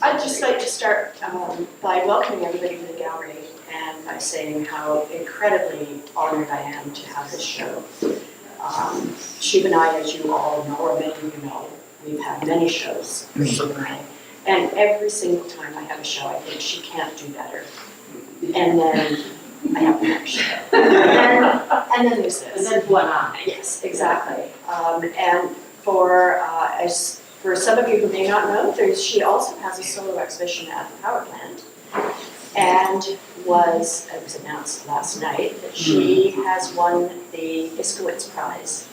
I'd just like to start by welcoming everybody to the gallery and by saying how incredibly honored I am to have this show. Shuvinai, as you all know, or many of you know, we've had many shows for Shuvinai. And every single time I have a show, I think she can't do better. And then I have the next show. And then there's this. And then voila. Yes, exactly. And for some of you who may not know, she also has a solo exhibition at the power plant. And it was announced last night that she has won the Iskowitz Prize.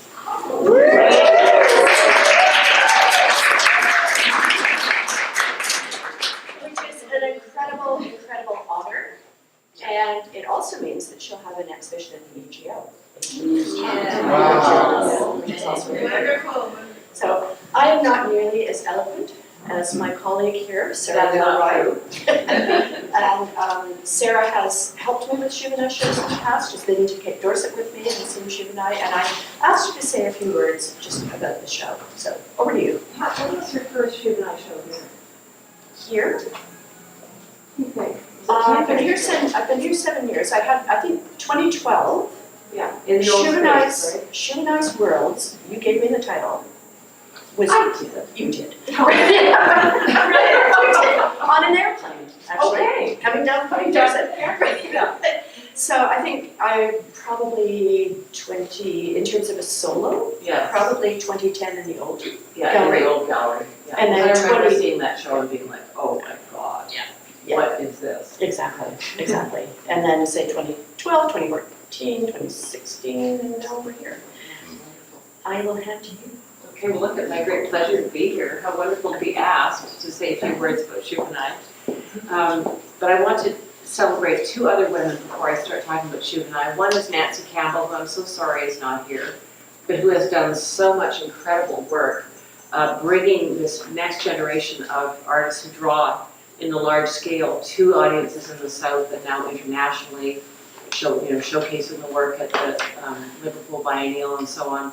Which is an incredible, incredible honor. And it also means that she'll have an exhibition at the EGO. Wow. Which is also wonderful. So I am not nearly as eloquent as my colleague here, Sarah Milroy. And Sarah has helped me with Shuvinai shows in the past. She's been to Cape Dorset with me and seen Shuvinai, and I asked her to say a few words just about the show. So over to you. When was your first Shuvinai show here? Here? Okay. I've been here 7 years. I think 2012. Yeah. In the old space, right? Shuvinai's Worlds. You gave me the title. I did. You did. On an airplane, actually. Okay. Coming down Dorset. Yeah. So I think I probably 20, in terms of a solo, Yes. probably 2010 in the old. Yeah, gallery. in the old gallery. Yeah. And then I remember 20 seeing that show and being like, oh my God. Yeah. What is this? Exactly. And then say 2012, 2014, 2016, and now we're here. I will hand to you. Okay, well, look, it's my great pleasure to be here. How wonderful to be asked to say a few words about Shuvinai. But I want to celebrate two other women before I start talking about Shuvinai. One is Nancy Campbell, who I'm so sorry is not here, but who has done so much incredible work bringing this next generation of artists who draw in the large scale to audiences in the South and now internationally, showcasing the work at the Liverpool Biennial and so on.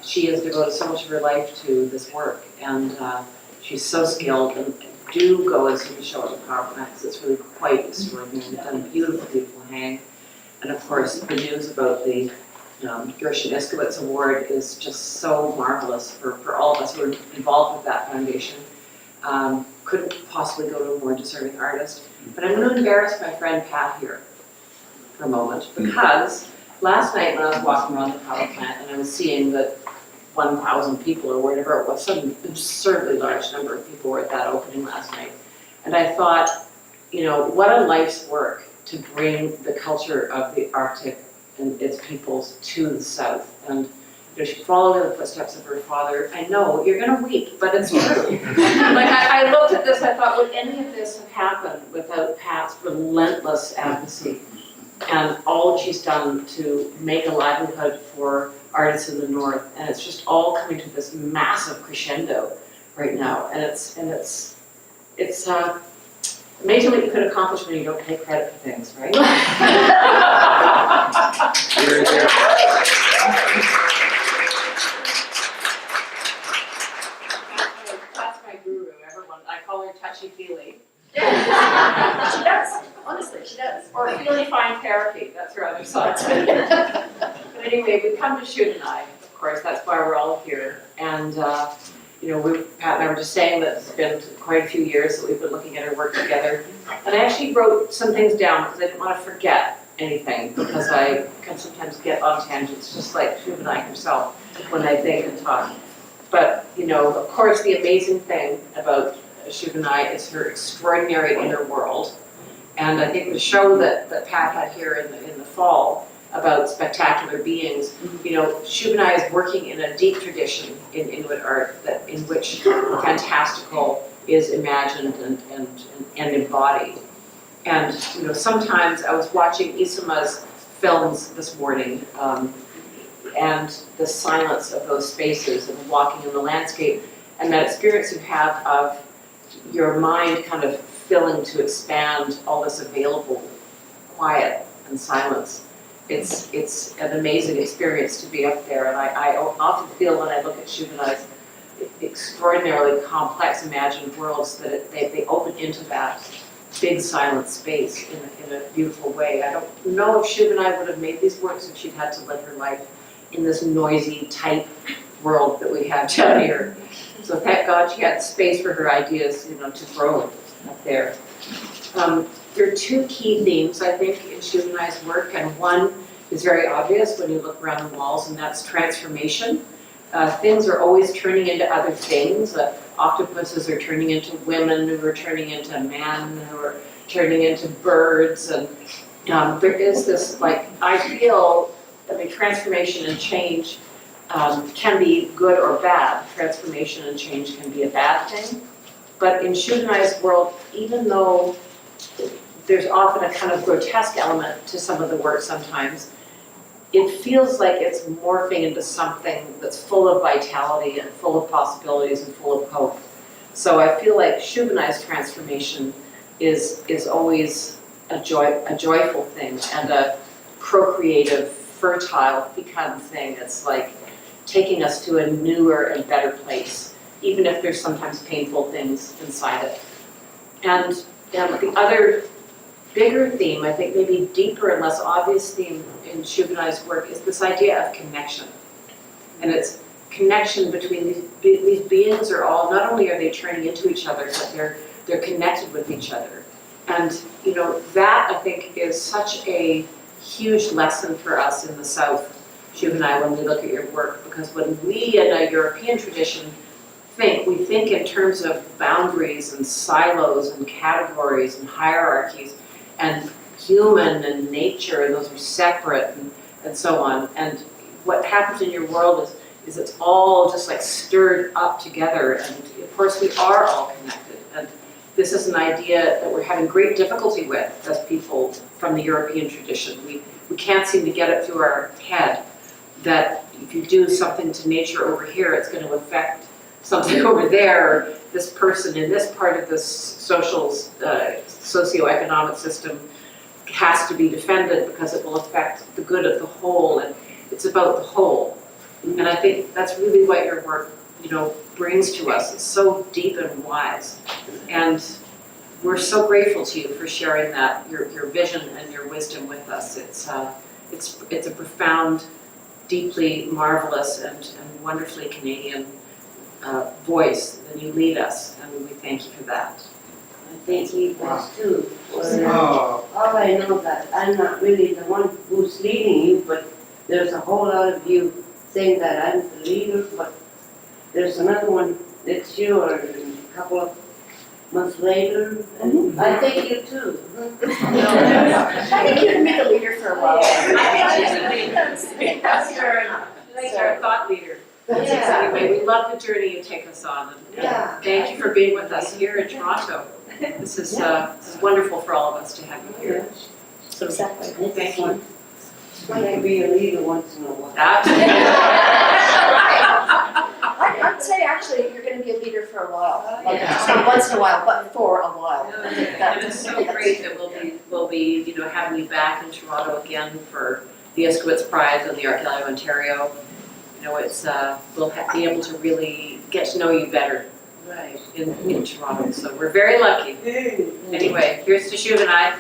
She has devoted so much of her life to this work, and she's so skilled. And do go and see the show at the power plant because it's really quite extraordinary. They've done a beautiful, beautiful hang, and of course the news about the Gershon Iskowitz Award is just so marvelous for all of us who are involved with that foundation. Couldn't possibly go to a more deserving artist. But I'm going to embarrass my friend Pat here for a moment, because last night when I was walking around the power plant and I was seeing that 1,000 people or whatever it was, some absurdly large number of people were at that opening last night. And I thought, what a life's work to bring the culture of the Arctic and its peoples to the South. And she followed in the footsteps of her father. I know, you're going to weep, but it's true. I looked at this, I thought, would any of this have happened without Pat's relentless advocacy and all that she's done to make a livelihood for artists in the North? And it's just all coming to this massive crescendo right now. And it's amazing what you could accomplish when you don't take credit for things, right? That's my guru. Everyone, I call her touchy-feely. She does. Honestly, she does. Or feely fine therapy. That's her other side. But anyway, we come to Shuvinai. Of course, that's why we're all here. And Pat and I were just saying that it's been quite a few years that we've been looking at our work together. And I actually wrote some things down because I didn't want to forget anything, because I can sometimes get on tangents, just like Shuvinai herself, when I think and talk. But, of course, the amazing thing about Shuvinai is her extraordinary inner world. And I think the show that Pat had here in the fall about spectacular beings, Shuvinai is working in a deep tradition in Inuit art in which fantastical is imagined and embodied. And sometimes I was watching Isuma's films this morning, and the silence of those spaces and walking in the landscape, and that experience you have of your mind kind of filling to expand all this available quiet and silence. It's an amazing experience to be up there, and I often feel when I look at Shuvinai's extraordinarily complex imagined worlds that they open into that big silent space in a beautiful way. I don't know if Shuvinai would have made these works if she'd had to live her life in this noisy, tight world that we have down here. So thank God she had space for her ideas, to grow up there. There are two key themes, I think, in Shuvinai's work, and one is very obvious when you look around the walls, and that's transformation. Things are always turning into other things. Octopuses are turning into women, who are turning into men, who are turning into birds, and there is this, I feel, transformation and change can be good or bad. Transformation and change can be a bad thing. But in Shuvinai's world, even though there's often a kind of grotesque element to some of the work sometimes, it feels like it's morphing into something that's full of vitality and full of possibilities and full of hope. So I feel like Shuvinai's transformation is always a joyful thing and a procreative, fertile, fecund thing. It's like taking us to a newer and better place, even if there's sometimes painful things inside it. And the other bigger theme, I think maybe deeper and less obvious theme in Shuvinai's work is this idea of connection. And it's connection between these beings are all, not only are they turning into each other, but they're connected with each other. And that I think is such a huge lesson for us in the South, Shuvinai, when we look at your work, because when we in a European tradition we think in terms of boundaries and silos and categories and hierarchies, and human and nature, and those are separate and so on. And what happens in your world is it's all just like stirred up together, and of course we are all connected. And this is an idea that we're having great difficulty with as people from the European tradition. We can't seem to get it through our head that if you do something to nature over here, it's going to affect something over there. This person in this part of this socioeconomic system has to be defended because it will affect the good of the whole, and it's about the whole. And I think that's really what your work, brings to us. It's so deep and wise. And we're so grateful to you for sharing that, your vision and your wisdom with us. It's a profound, deeply marvelous and wonderfully Canadian voice, and you lead us, and we thank you for that. I think he was too. All I know that I'm not really the one who's leading you, but there's a whole lot of you saying that I'm the leader, but there's another one that's you, or a couple of months later, and I think you too. I think you can be the leader for a while. I think she's a leader. She's our thought leader. Yeah. Anyway, we love the journey you take us on, and thank you for being with us here in Toronto. This is wonderful for all of us to have you here. So exactly. Thank you. It's like to be a leader once in a while. I'd say actually you're going to be a leader for a while. It's not once in a while, but for a while. And it's so great that we'll be having you back in Toronto again for the Iskowitz Prize and the Art Gallery of Ontario. It's we'll be able to really get to know you better in Toronto. So we're very lucky. Anyway, here's to Shuvinai.